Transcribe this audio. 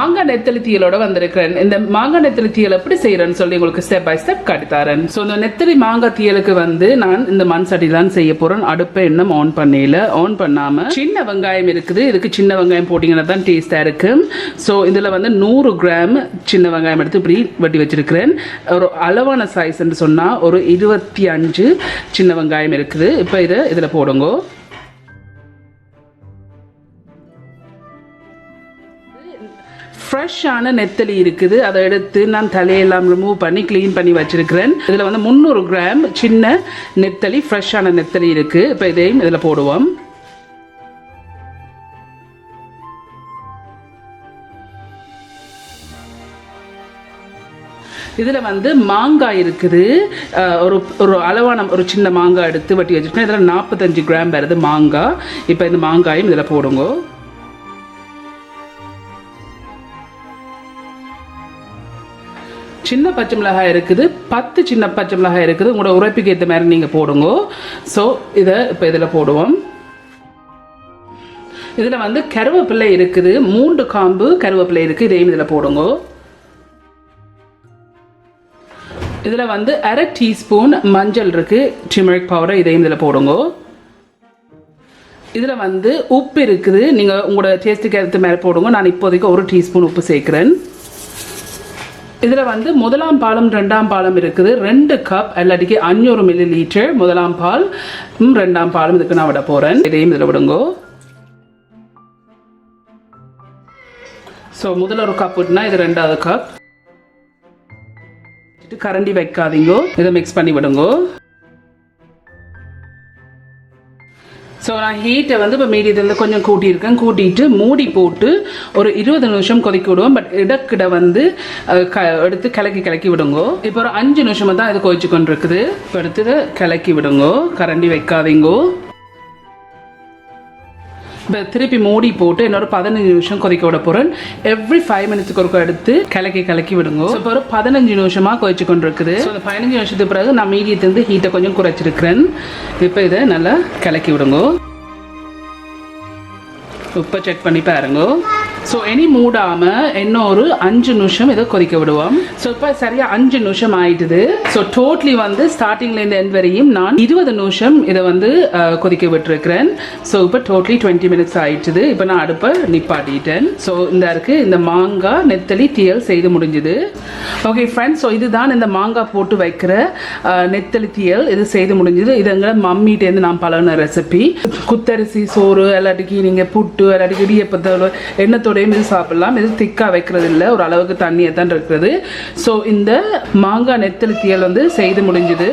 மாங்காய் நெத்தலி தீயலோட வந்திருக்கிறேன். இந்த மாங்காய் நெத்தலி தீயல் எப்படி செய்யறேன்னு சொல்லி உங்களுக்கு ஸ்டெப் பை ஸ்டெப் காட்டித்தரேன். ஸோ இந்த நெத்தலி மாங்காய் தீயலுக்கு வந்து நான் இந்த மண் சட்டி தான் செய்ய போறேன். அடுப்பை இன்னும் ஆன் பண்ணாம சின்ன வெங்காயம் இருக்குது. இதுக்கு சின்ன வெங்காயம் போட்டீங்கன்னா தான் டேஸ்டா இருக்கு. ஸோ இதுல வந்து 100 கிராம் சின்ன வெங்காயம் எடுத்து இப்படி வெட்டி வச்சிருக்கிறேன். ஒரு அளவான சைஸ் என்று சொன்னா ஒரு 25 சின்ன வெங்காயம் இருக்குது. இப்போ இதுல போடுங்க. ஃப்ரெஷ்ஷான நெத்தலி இருக்குது. அதை எடுத்து நான் தலையெல்லாம் ரிமூவ் பண்ணி க்ளீன் பண்ணி வச்சிருக்கிறேன். இதில் வந்து 300 கிராம் சின்ன நெத்தலி, ஃப்ரெஷ்ஷான நெத்தலி இருக்கு. இப்போ இதையும் இதில் போடுவோம். இதில் வந்து மாங்காய் இருக்குது. ஒரு அளவான ஒரு சின்ன மாங்காய் எடுத்து வெட்டி வச்சுருக்கேன். இதில் 45 கிராம் வருது மாங்காய். இப்போ இந்த மாங்காயும் இதில் போடுங்க. சின்ன பச்சை மிளகாய் இருக்குது, 10 சின்ன பச்சை மிளகாய் இருக்குது. உங்களோட உரைப்புக்கு ஏற்ற மாதிரி நீங்கள் போடுங்க. ஸோ இதை இப்போ இதில் போடுவோம். இதில் வந்து கருவேப்பிலை இருக்குது, 3 காம்பு கருவேப்பிலை இருக்குது. இதையும் இதில் போடுங்க. இதில் வந்து 1/2 டீஸ்பூன் மஞ்சள் இருக்குது, டர்மரிக் பவுடர். இதையும் இதில் போடுங்க. இதில் வந்து உப்பு இருக்குது. நீங்கள் உங்களோட டேஸ்ட்டுக்கு ஏற்ற மாதிரி போடுங்க. நான் இப்போதைக்கு 1 டீஸ்பூன் உப்பு சேர்க்குறேன். இதில் வந்து முதலாம் பாலும் 2ஆம் பாலும் இருக்குது. 2 கப் இல்லாட்டிக்கு 500 மில்லி லிட்டர் முதலாம் பால், 2ஆம் பாலும் இதுக்கு நான் விட போகிறேன். இதையும் இதில் விடுங்க. ஸோ முதல்ல ஒரு கப் விட்டுனா இது 2வது கப். கரண்டி வைக்காதீங்க, இதை மிக்ஸ் பண்ணி விடுங்க. ஸோ நான் ஹீட்டை வந்து இப்போ மீடியத்தில் கொஞ்சம் கூட்டியிருக்கேன். கூட்டிட்டு மூடி போட்டு ஒரு 20 நிமிஷம் கொதிக்க விடுவோம். பட் இடக்கிட வந்து எடுத்து கிளக்கி விடுங்க. இப்போ ஒரு 5 நிமிஷமாக தான் இது கொதிச்சு கொண்டு இருக்குது. இப்போ எடுத்து கிளக்கி விடுங்க, கரண்டி வைக்காதீங்க. இப்போ திருப்பி மூடி போட்டு இன்னொரு 15 நிமிஷம் கொதிக்க விட போகிறேன். எவ்ரி 5 மினிட்ஸுக்கு ஒருக்க எடுத்து கிளக்கி விடுங்க. இப்போ ஒரு 15 நிமிஷமாக கொதிச்சு கொண்டு இருக்குது. ஸோ அந்த 15 நிமிஷத்துக்கு பிறகு நான் மீடியத்திலிருந்து ஹீட்டை கொஞ்சம் குறைச்சிருக்கிறேன். இப்போ இதை நல்லா கிளக்கி விடுங்க. உப்பை செக் பண்ணி பாருங்க. ஸோ இனி மூடாமல் இன்னும் ஒரு 5 நிமிஷம் இதை கொதிக்க விடுவோம். ஸோ இப்போ சரியாக 5 நிமிஷம் ஆயிட்டுது. ஸோ டோட்டலி வந்து ஸ்டார்டிங்லேருந்து எண்ட் வரையும் நான் 20 நிமிஷம் இதை வந்து கொதிக்க விட்டுருக்கிறேன். ஸோ இப்போ டோட்டலி 20 மினிட்ஸ் ஆயிடுச்சுது. இப்போ நான் அடுப்பை நிப்பாட்டிட்டேன். ஸோ இந்த மாங்காய் நெத்தலி தீயல் செய்து முடிஞ்சுது. ஓகே ஃப்ரெண்ட்ஸ், ஸோ இதுதான் இந்த மாங்காய் போட்டு வைக்கிற நெத்தலி தீயல். இது செய்து முடிஞ்சுது. இது எங்களை மம்மிட்டேருந்து நான் பழகின ரெசிபி. குத்தரிசி சோறு இல்லாட்டிக்கு நீங்கள் புட்டு இல்லாட்டிக்கு இடியப்பத்தோட எண்ணத்தோடையும் இது சாப்பிடலாம். இது திக்காக வைக்கிறது இல்லை, ஒரு அளவுக்கு தண்ணியை தான் இருக்கிறது. ஸோ இந்த மாங்காய் நெத்தலி தீயல் வந்து செய்து முடிஞ்சுது.